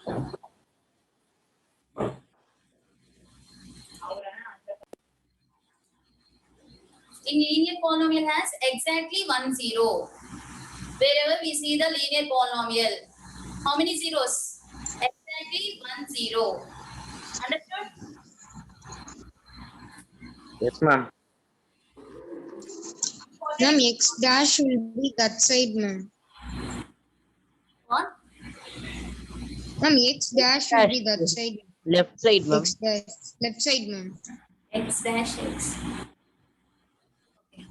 In linear polynomial has exactly 1 0. Wherever we see the linear polynomial, how many zeros? Exactly 1 0. Understood? Yes, ma'am. Ma'am, x dash will be that side, ma'am. What? Ma'am, x dash will be that side. Left side, ma'am. X dash. Left side, ma'am. X dash x. Okay.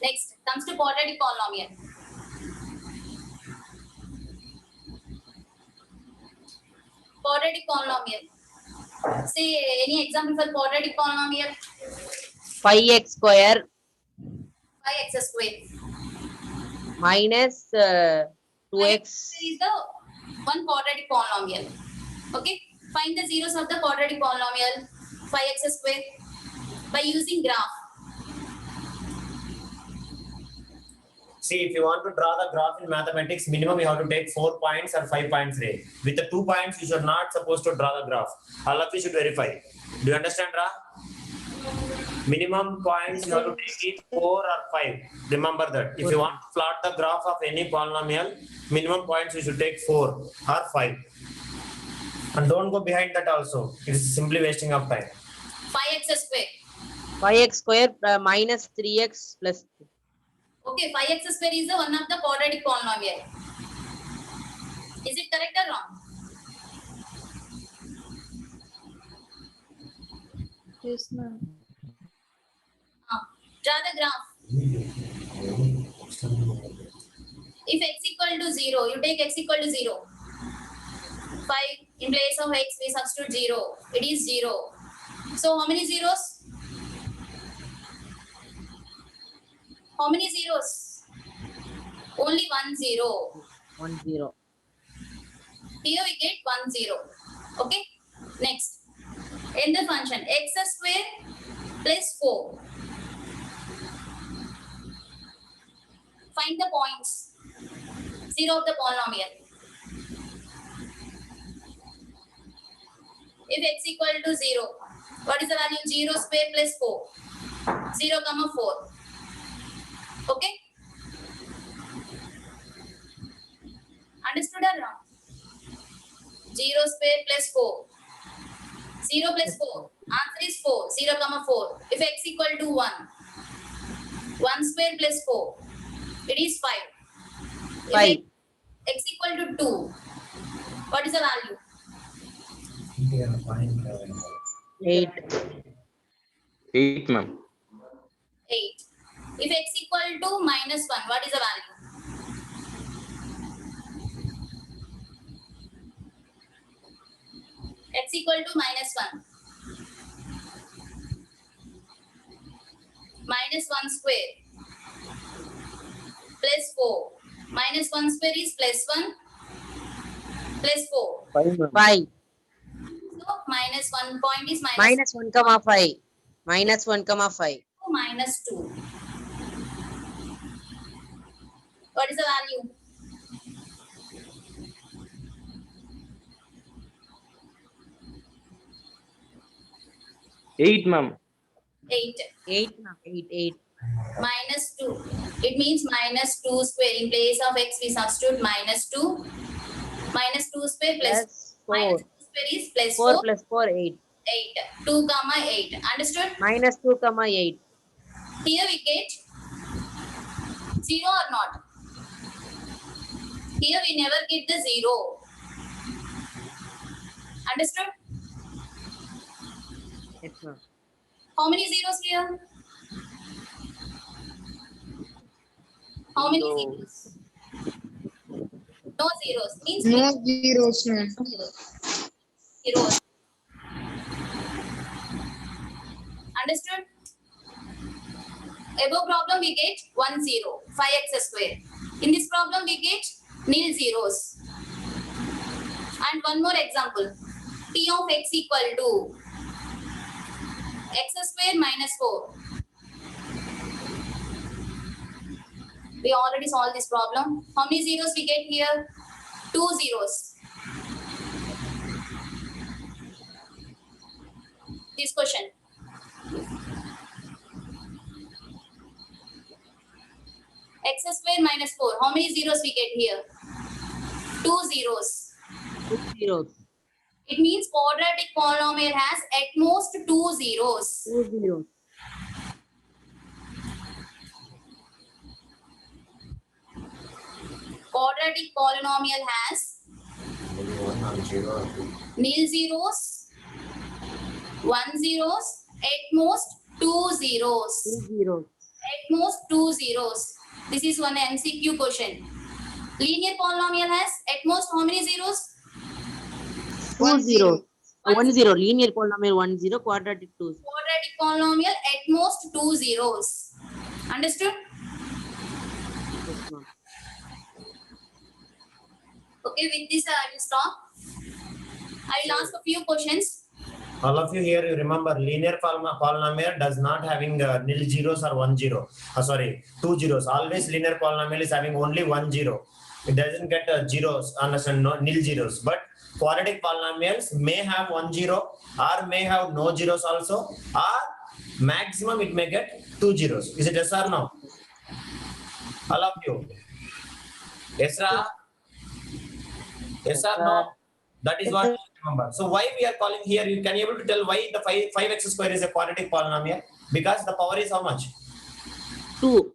Next comes to quadratic polynomial. Quadratic polynomial. Say any example for quadratic polynomial? 5x square 5x square. minus 2x. Is the one quadratic polynomial. Okay. Find the zeros of the quadratic polynomial 5x square by using graph. See, if you want to draw the graph in mathematics, minimum you have to take 4 points or 5 points ray. With the 2 points, you should not supposed to draw the graph. All of you should verify. Do you understand, Ra? Minimum points you have to take it 4 or 5. Remember that. If you want to plot the graph of any polynomial, minimum points you should take 4 or 5. And don't go behind that also. It is simply wasting of time. 5x square. 5x square minus 3x plus 2. Okay, 5x square is the one of the quadratic polynomial. Is it correct or wrong? Yes, ma'am. Draw the graph. If x equal to 0, you take x equal to 0. 5 in place of x, we substitute 0. It is 0. So how many zeros? How many zeros? Only 1 0. 1 0. Here we get 1 0. Okay. Next. In the function x square plus 4. Find the points. 0 of the polynomial. If x equal to 0, what is the value? 0 square plus 4. 0, 4. Okay? Understood or not? 0 square plus 4. 0 plus 4. Answer is 4. 0, 4. If x equal to 1. 1 square plus 4. It is 5. If 5. x equal to 2. What is the value? 8. 8, ma'am. 8. If x equal to minus 1, what is the value? X equal to minus 1. Minus 1 square plus 4. Minus 1 square is plus 1 plus 4. 5, ma'am. 5. So minus 1 point is Minus 1 comma 5. Minus 1 comma 5. minus 2. What is the value? Eight, ma'am. 8. 8. 8. 8. Minus 2. It means minus 2 square. In place of x, we substitute minus 2. Minus 2 square plus Plus 4. minus 2 square is plus 4 4. plus 4, 8. 8. 2 comma 8. Understood? Minus 2 comma 8. Here we get 0 or not? Here we never get the 0. Understood? Yes, ma'am. How many zeros here? How many zeros? No zeros. Means No zeros, ma'am. zeros. Understood? Above problem we get 1 0, 5x square. In this problem we get nil zeros. And one more example. T of x equal to x square minus 4. We already solved this problem. How many zeros we get here? 2 zeros. This question. X square minus 4. How many zeros we get here? 2 zeros. 2 zeros. It means quadratic polynomial has at most 2 zeros. 2 zeros. Quadratic polynomial has nil zeros, 1 zeros, at most 2 zeros. 2 zeros. At most 2 zeros. This is one MCQ question. Linear polynomial has at most how many zeros? 2 zeros. 1 zero. Linear polynomial 1 0. Quadratic 2. Quadratic polynomial at most 2 zeros. Understood? Yes, ma'am. Okay, with this I will stop. I will ask a few questions. All of you here, you remember linear polynomial does not having nil zeros or 1 0. Sorry, 2 zeros. Always linear polynomial is having only 1 0. It doesn't get zeros, understand, no, nil zeros. But quadratic polynomials may have 1 0 or may have no zeros also, or maximum it may get 2 zeros. Is it yes or no? All of you. Yes, Ra? Yes or no? That is what you remember. So why we are calling here? You can able to tell why the 5x square is a quadratic polynomial? Because the power is how much? 2.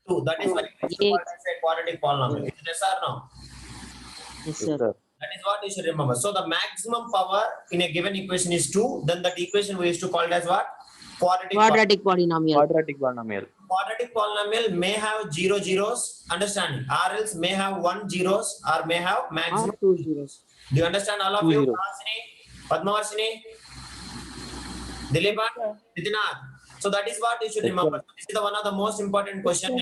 2. That is why we used to call it as a quadratic polynomial. Is it yes or no? Yes, sir. That is what you should remember. So the maximum power in a given equation is 2. Then that equation we used to call it as what? Quadratic polynomial. Quadratic polynomial. Quadratic polynomial may have 0 zeros, understand? Or else may have 1 zeros or may have Or maximum 2 zeros. Do you understand all of 2 you? zeros. Hasini, Padmavarshini, Dileep, Nitinath. So that is what you should Yes, remember. sir. This is one of the most important questions.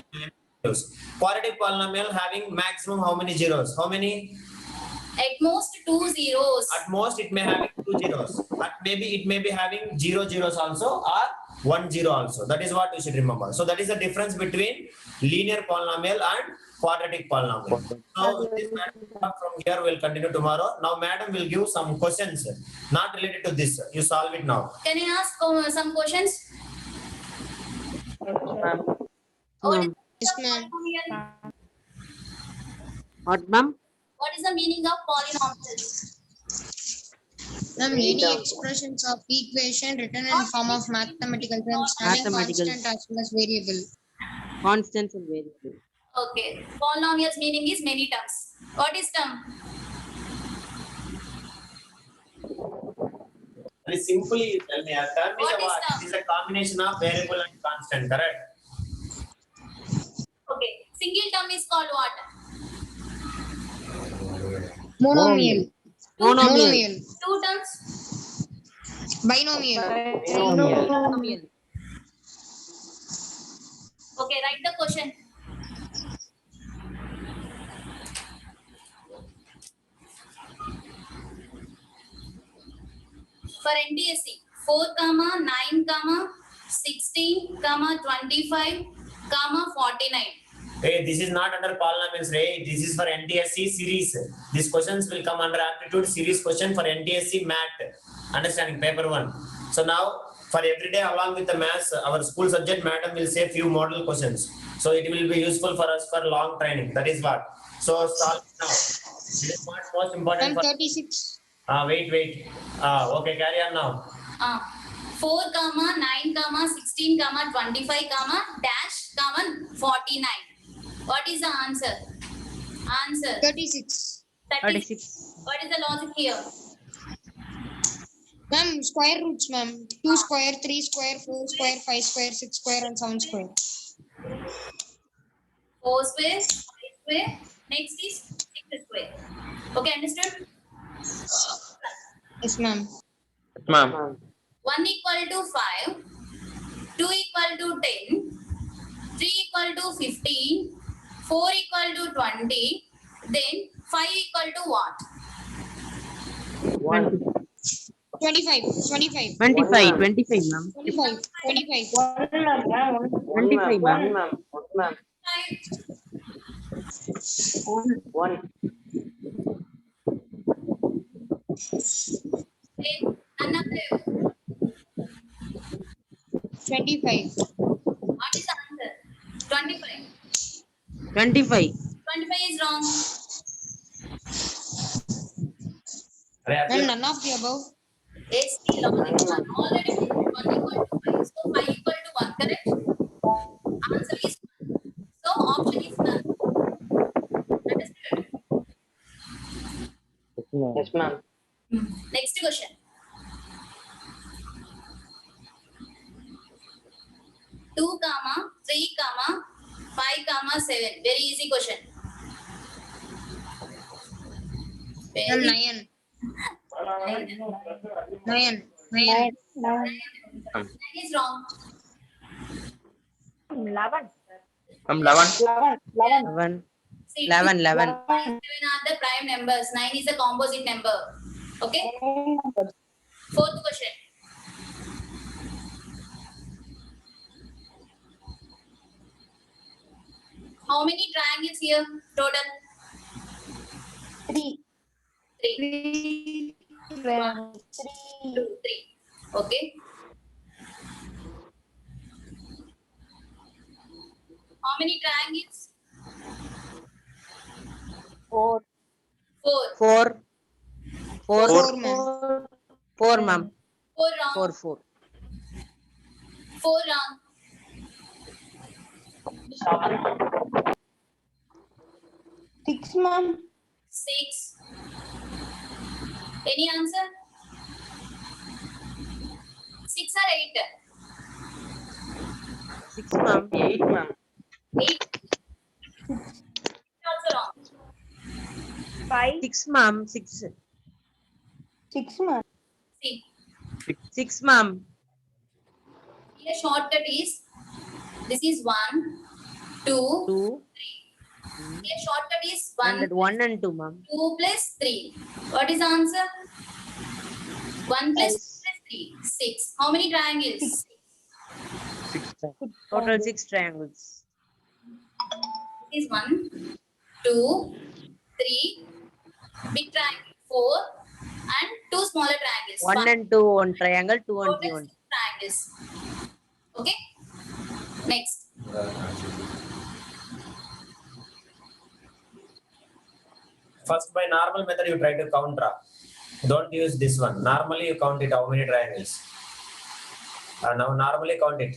Quadratic polynomial having maximum how many zeros? How many? At most 2 zeros. At most it may have 2 zeros. But maybe it may be having 0 zeros also or 1 0 also. That is what you should remember. So that is the difference between linear polynomial and quadratic polynomial. So with this, madam, from here we'll continue tomorrow. Now madam will give some questions not related to this. You solve it now. Can I ask some questions? What is Ma'am. Yes, the ma'am. polynomial? What, ma'am? What is the meaning of polynomials? Ma'am, any expressions of equation written in form of mathematical terms having Mathematical. constant as well as variable. Constants and variables. Okay. Polynomials meaning is many terms. What is term? Very simply you tell me a term is What a is what? term? It is a combination of variable and constant, correct? Okay. Single term is called what? Monomial. Monomial. Monomial. Two terms? Binomial. Monomial. Okay, write the question. For NDSC, 4, 9, 16, 25, 49. Hey, this is not under polynomials, right? This is for NTSC series. These questions will come under aptitude series question for NTSC math. Understanding paper 1. So now for every day along with the maths, our school subject madam will say few model questions. So it will be useful for us for long training. That is what. So solve it now. It is what most important Ma'am, for. 36. Wait. Okay, carry on now. 4, 9, 16, 25, dash, 49. What is the answer? Answer. 36. 36. What is the logic here? Ma'am, square roots, ma'am. 2 square, 3 square, 4 square, 5 square, 6 square, and 7 square. 4 square, 5 square. Next is 6 square. Okay, understood? Yes, ma'am. Ma'am. 1 equal to 5, 2 equal to 10, 3 equal to 15, 4 equal to 20, then 5 equal to what? 25. 25. 25. 25, ma'am. 25. 25. 25, ma'am. 5. One. Okay. Another. 25. What is the answer? 25. 25. 25 is wrong. Ma'am, none of the above. It's the logic one. Already 1 equal to 5. So 5 equal to 1, correct? Answer is 1. So option is none. Understood? Yes, ma'am. Next question. 2, 3, 5, 7. Very easy question. Ma'am, Very 9. 9. 9. 9 is wrong. 11. 11. See, 11. 11. 5, 7 are the prime numbers. 9 is a composite number. Okay. Fourth question. How many triangles here total? 3. 3. 1, 2, 3. Okay. How many triangles? 4. 4. 4. 4. 4, ma'am. 4, ma'am. 4 wrong. 4. 4. 4 wrong. 6, ma'am. 6. Any answer? 6 or 8? 6, ma'am. 8, ma'am. 8 also wrong. 5. 6, ma'am. 6. 6, ma'am. See, 6, ma'am. here shortcut is this is 1, 2, 2. 3. Here shortcut is 1, And 1 and 2, ma'am. 2 plus 3. What is the answer? 1 plus 2 Yes. plus 3. 6. How many triangles? 6. Total 6 triangles. This is 1, 2, 3. Big triangle 4 and 2 smaller triangles. 1 5. and 2 one triangle, 2 and 3 Total one. 6 triangles. Okay. Next. First, by normal method, you try to count. Don't use this one. Normally, you count it how many triangles. Now, normally count it.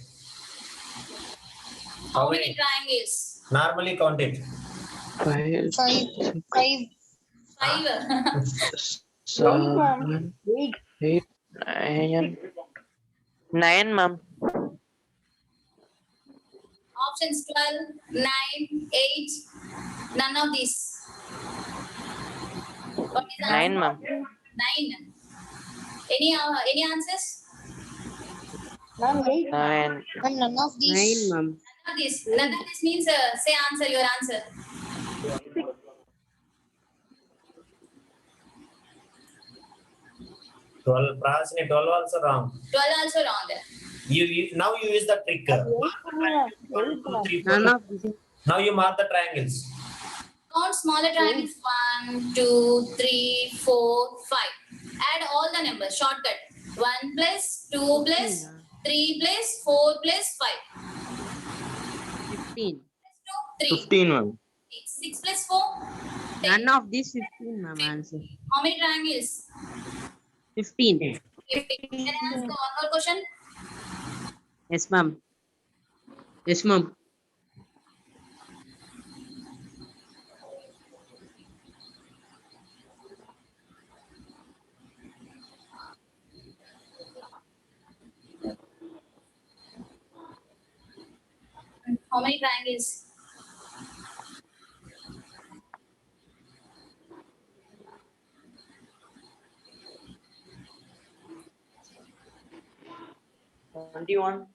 How many triangles? Normally count it. 5, 5. 5. 5. 7, 8, 9. 9, ma'am. Options 12, 9, 8. None of these. What is the 9, answer? ma'am. 9. Any answers? Ma'am, 8. 9. Ma'am, none of 9, these. ma'am. None of this. None of this means say answer, your answer. 12. Prasini, 12 also wrong. 12 also wrong. Now you use the trick. 1, 2, 3, 4. None of this. Now you mark the triangles. Count smaller triangles. 1, 2, 3, 4, 5. Add all the numbers. Shortcut. 1 plus 2 plus 3 plus 4 plus 5. 15. 2, 3. 15, ma'am. 6 plus 4. 10. None of these 15, ma'am. Answer. How many triangles? 15. 15. Can I ask one more question? Yes, ma'am. Yes, ma'am. How many triangles? One.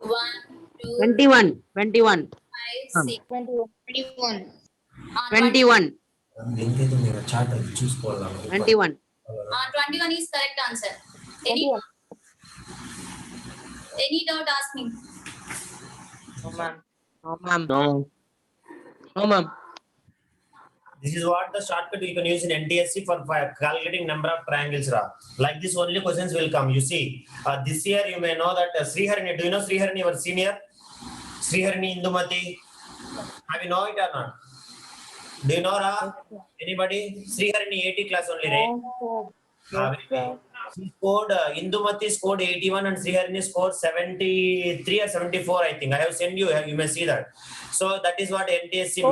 1, 2, 21. 21. 5, 6. 21. 21. 21. 21. 21. 21 is correct answer. 21. Any doubt, ask me. no, ma'am. No, ma'am. No, ma'am. No, ma'am. This is what the shortcut you can use in NTSC for calculating number of triangles. Like this only questions will come. You see, this year you may know that Sriharini. Do you know Sriharini, your senior? Sriharini Indumati. Have you know it or not? Do you know Ra? Anybody? Sriharini 80 class only, right? She scored, Indumati scored 81 and Sriharini scored 73 or 74, I think. I have sent you, you may see that. So that is what NTSC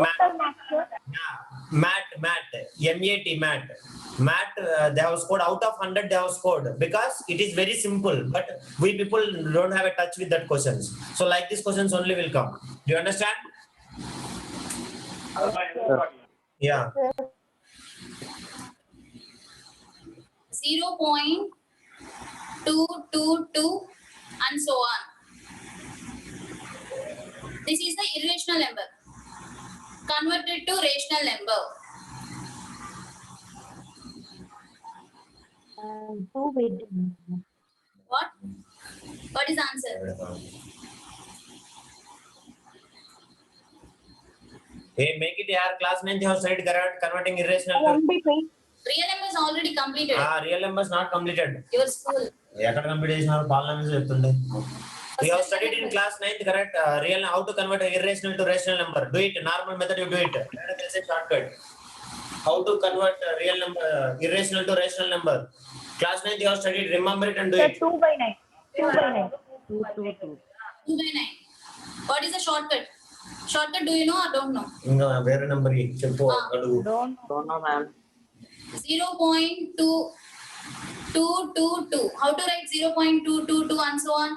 MAT, they have scored out of 100, they have scored because it is very simple, but we people don't have a touch with that questions. So like these questions only will come. Do you understand? Yeah. 0.222 and so on. This is the irrational number converted to rational number. What? What is the answer? Hey, make it yaar, class 9th you have studied converting irrational to Real number is already completed. real numbers not completed. Your school. ఎక్కడ complete చేసినారు పాలనీస్ చెప్తుండే. We have studied in class 9th, correct? Real, how to convert a irrational to rational number. Do it. Normal method you do it. There is a shortcut. How to convert a real number, irrational to rational number. Class 9th you have studied. Remember it and do it. 2 by 9. 2 by 9. 2 by 9. What is the shortcut? Shortcut, do you know or don't know? ఇంకా వేరే number చెప్పు అడుగు. Don't know, ma'am. 0.222. How to write 0.222 and so on?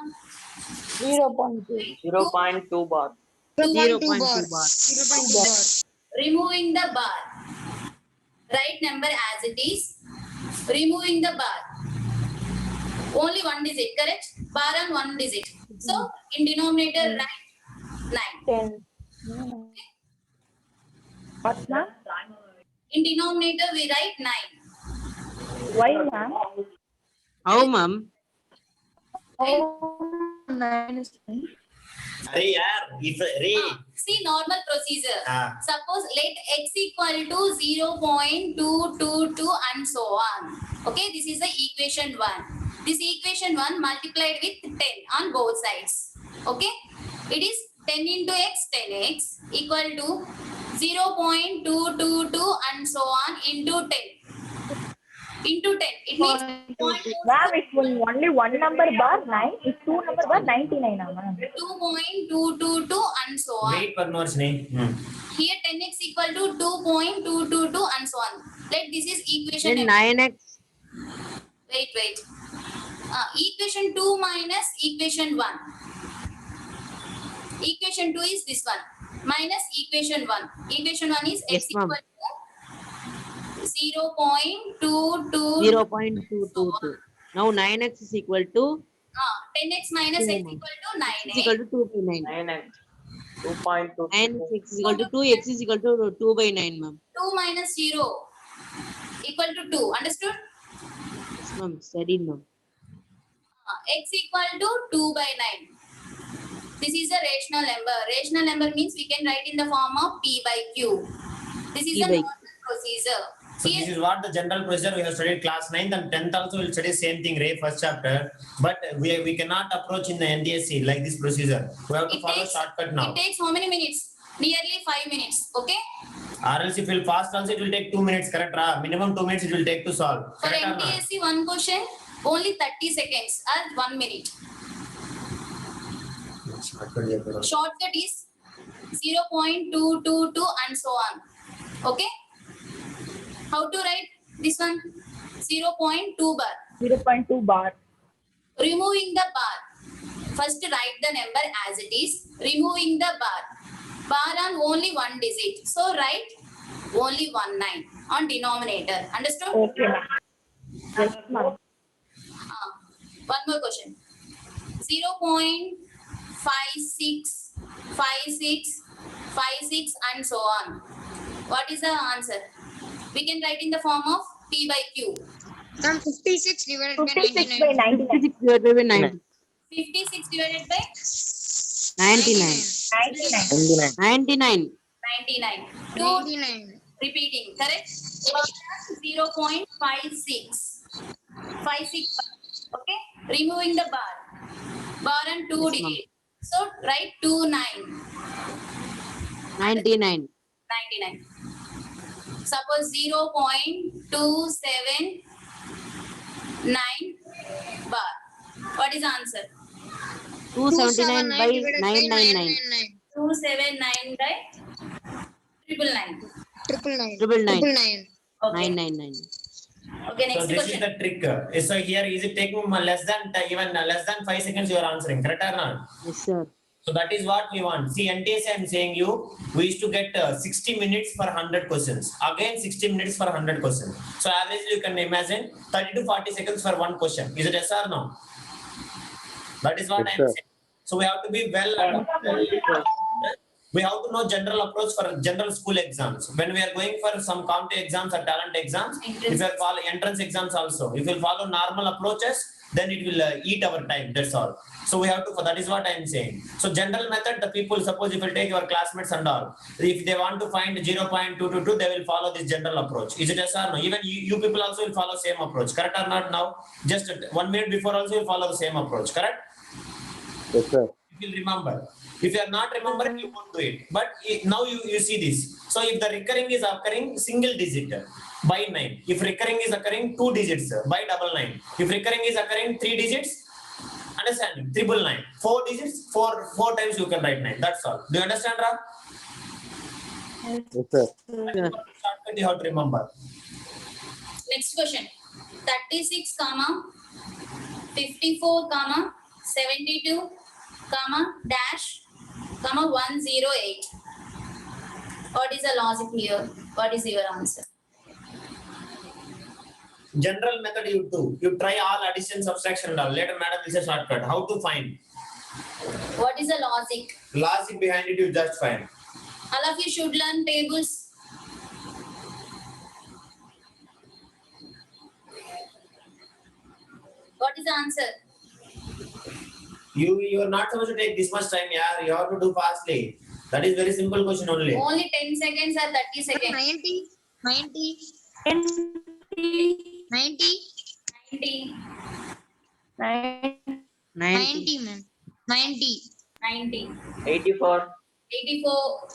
0.2. 0.2 bar. 0.2 bar. 0.2 bar. Removing the bar. Write number as it is. Removing the bar. Only one digit, correct? Bar and one digit. So in denominator write 9. 10. What, ma'am? In denominator we write 9. Why, ma'am? How, ma'am? Oh, 9 is 10. అరే యార్ if ray See normal procedure. Ah. Suppose let x equal to 0.222 and so on. Okay, this is the equation 1. This equation 1 multiplied with 10 on both sides. Okay, it is 10 into x 10x equal to 0.222 and so on into 10. Into 10. It means 0.222. Ma'am, it's only one number bar 9. It's two number bar 99, ma'am. 2.222 and so on. Weight per నోర్స్ని Here 10x equal to 2.222 and so on. Let this is equation. Then 9x. Wait. Equation 2 minus equation 1. Equation 2 is this one. Minus equation 1. Equation 1 is Yes, x ma'am. equal to 0.22. 0.222. Now 9x is equal to 10x minus x 2. equal to x 9x. is equal to 2 by 9. 9x. 2.2. 9x is equal to 2. X is equal to 2 by 9, ma'am. 2 minus 0 equal to 2. Understood? Yes, ma'am. Studied, ma'am. X equal to 2 by 9. This is a rational number. Rational number means we can write in the form of P by Q. This is P the by normal procedure. So this is what the general procedure we have studied class 9th and 10th also will study same thing, Ray, first chapter. But we cannot approach in the NDSC like this procedure. We have to It follow takes- shortcut now. It takes how many minutes? Nearly 5 minutes. Okay. Or else if you will fast also it will take 2 minutes, correct? Minimum 2 minutes it will take to solve. For Correct or not? NTSC, one question only 30 seconds or 1 minute. Shortcut is 0.222 and so on. Okay. How to write this one? 0.2 bar. 0.2 bar. Removing the bar. First write the number as it is. Removing the bar. Bar on only one digit. So write only 19 on denominator. Understood? Okay, ma'am. Yes, ma'am. One more question. 0.5656 and so on. What is the answer? We can write in the form of P by Q. Ma'am, 56 divided by 56 by 99. 99. 56 divided by 90. 56 divided by 99. 99. 99. 99. 99. Repeating, correct? 0.56. 56. Okay. Removing the bar. Bar and 2 Yes, ma'am. digits. So write 29. 99. 99. Suppose 0.279 bar. What is the answer? 279 by 999. 279 by 999. Triple nine. Okay. 999. Okay, So next this question. is the trick. So here is it taking less than even less than 5 seconds you are answering, correct or not? Yes, sir. So that is what we want. See, NTSA I'm saying you, we used to get 60 minutes for 100 questions. Again 60 minutes for 100 questions. So averagely you can imagine 30 to 40 seconds for one question. Is it yes or no? That is what Yes, I'm sir. saying. So we have to be we have to know general approach for general school exams. When we are going for some competitive exams or talent exams, if you follow entrance exams also, if you follow normal approaches, then it will eat our time. That's all. So we have to. That is what I am saying. So general method, the people suppose if you take your classmates and all, if they want to find 0.222, they will follow this general approach. Is it yes or no? Even you people also will follow same approach. Correct or not? Now, just 1 minute before also you follow the same approach. Correct? Yes, sir. You will remember. If you are not remembering, you won't do it. But now you see this. So if the recurring is occurring single digit by 9, if recurring is occurring 2 digits by 99, if recurring is occurring 3 digits, understanding 999, 4 digits, four times you can write 9. That's all. Do you understand, Ram? Yes, sir. Shortcut you have to remember. Next question. 36, comma 54, comma 72, comma dash, comma 108. What is the logic here? What is your answer? General method you do. You try all addition, subtraction and all. Later, madam will say shortcut. How to find? What is the logic? Logic behind it, you just find. All of you should learn tables. What is the answer? You are not supposed to take this much time, yeah. You have to do fastly. That is very simple question only. Only 10 seconds or 30 seconds? 90. 90. 90. 90. 90, ma'am. 90. 90. 84. 84.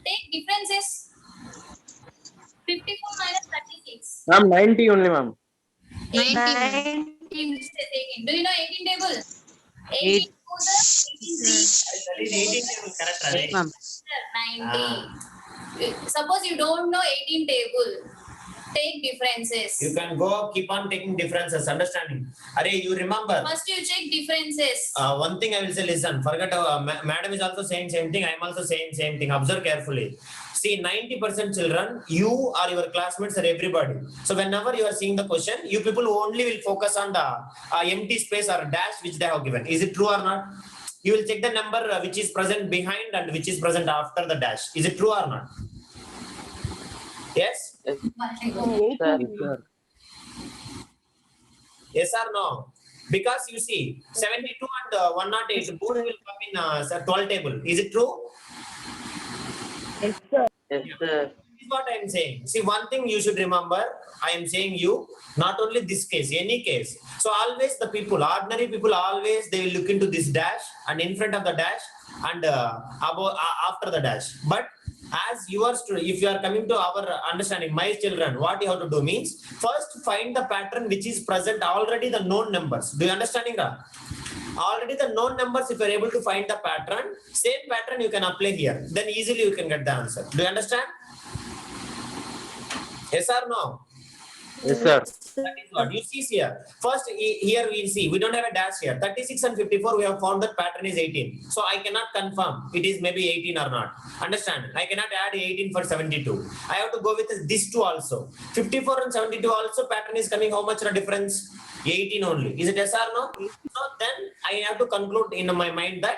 Take differences. 54 minus 36. Ma'am, 90 only, ma'am. 90. ma'am. 18. Do you know 18 table? 18 Eight. to the 18. That is 18 table, correct, right? Ma'am. 90. Suppose you don't know 18 table. Take differences. You can go keep on taking differences, understanding. Are you remember? First you check differences. One thing I will say, listen, forget, madam is also saying same thing, I am also saying same thing. Observe carefully. See, 90% children, you or your classmates or everybody. So whenever you are seeing the question, you people only will focus on the empty space or dash which they have given. Is it true or not? You will check the number which is present behind and which is present after the dash. Is it true or not? Yes? Yes, sir. Yes, sir. Yes or no? Because you see, 72 and 108 both will come in 12 table. Is it true? Yes, sir. Yes, sir. This is what I am saying. See, one thing you should remember, I am saying you, not only this case, any case. So always the people, ordinary people, always they will look into this dash and in front of the dash and after the dash. But as you are if you are coming to our understanding, my children, what you have to do means first find the pattern which is present already the known numbers. Do you understanding that? Already the known numbers, if you are able to find the pattern, same pattern you can apply here. Then easily you can get the answer. Do you understand? Yes or no? Yes, sir. That is what you see here. First, here we see we don't have a dash here. 36 and 54, we have found that pattern is 18. So I cannot confirm it is maybe 18 or not. Understand? I cannot add 18 for 72. I have to go with this two also. 54 and 72 also pattern is coming. How much the difference? 18 only. Is it yes or no? So then I have to conclude in my mind that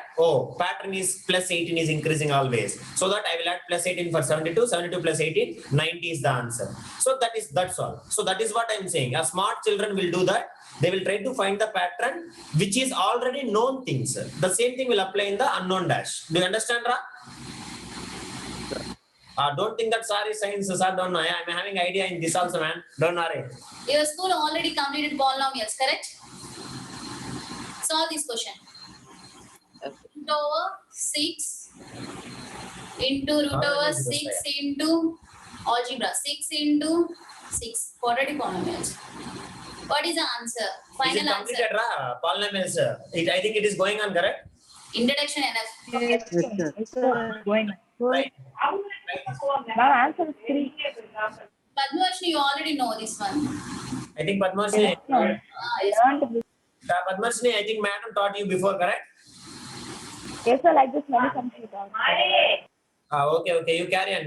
pattern is plus 18 is increasing always. So that I will add plus 18 for 72. 72 plus 18, 90 is the answer. So that's all. So that is what I am saying. A smart children will do that. They will try to find the pattern which is already known things. The same thing will apply in the unknown dash. Do you understand, Ra? Don't think that sir is science, sir. Don't know. I'm having idea in this also, man. Don't worry. Your school already completed polynomials, correct? Solve this question. Yes. Root over 6 into root over 6 into algebra. 6 into 6. Quadratic polynomials. What is the answer? Is it Final answer. completed, polynomials? I think it is going on, correct? Introduction enough. Yes, sir. Yes, sir. Going. Right. Ma'am, answer is 3. Padmavashni, you already know this one. I think Padmashni. No. Yes. Learned this. Padmashni, I think madam taught you before, correct? Yes, sir, like this many complete also. Okay. You carry on.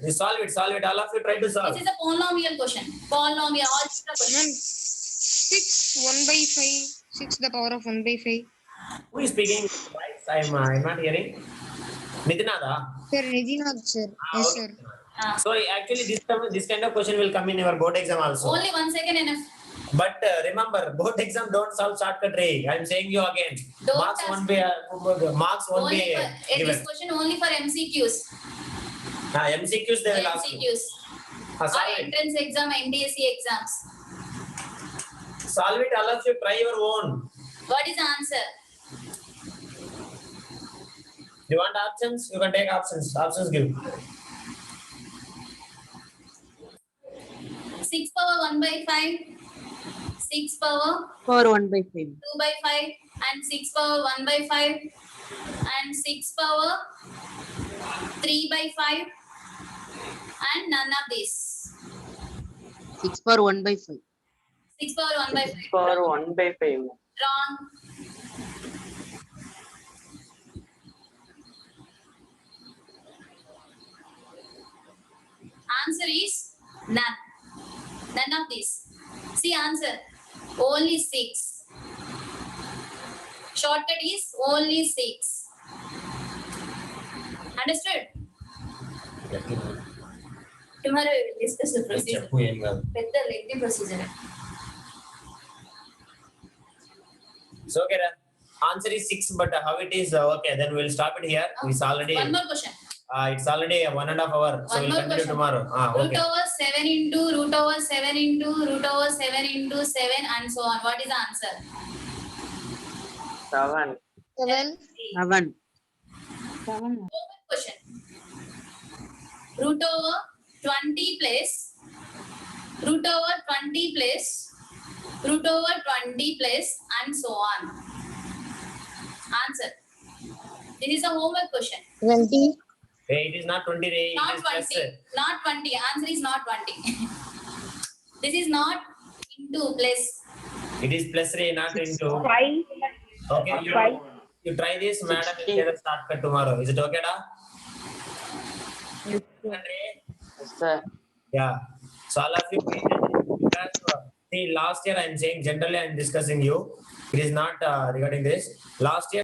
You solve it. All of you try to solve. This is a polynomial question. Polynomial algebra question. Ma'am, 6 1 by 5. 6 the power of 1 by 5. Who is speaking? I'm not hearing. Nitinada. Sir, Nidinath sir. Yes, sir. So actually, this kind of question will come in your board exam also. Only 1 second enough. But remember, board exam don't solve shortcut trick. I'm saying you again. Don't Marks ask. won't be Only for, given. this question only for MCQs. MCQs they will ask you. MCQs. Or Solve it. entrance exam, NDSC exams. Solve it. All of you try your own. What is the answer? You want options? You can take options. Options give. 6 power 1 by 5, 6 power For 1 by 5. 2 by 5, and 6 power 1 by 5, and 6 power 3 by 5, and none of this. 6 for 1 by 5. 6 power 1 by 5. For 1 by 5. Wrong. Answer is none. None of this. See answer. Only 6. Shortcut is only 6. Understood? Tomorrow we will discuss the procedure. Better lengthy procedure. So okay, answer is 6, but how it is? Okay, then we'll stop it here. It's already One more question. it's already 1.5 hours. So One we'll more continue question. tomorrow. Root Okay. over 7 into root over 7 into root over 7 into 7 and so on. What is the answer? 7. 7. 7. Question. Root over 20 plus root over 20 plus root over 20 plus and so on. Answer. This is a homework question. 20. Hey, it is not 20. It Not is 20. plus, Not 20. Answer is not 20. This is not into plus. it is plus 3, not into. 5. Okay, you try this, madam. We'll get a shortcut tomorrow. Is it okay, da? Yes, sir. Yes, sir. Yeah. So all of you, because, see, last year I'm saying generally I'm discussing you. It is not regarding this. Last year.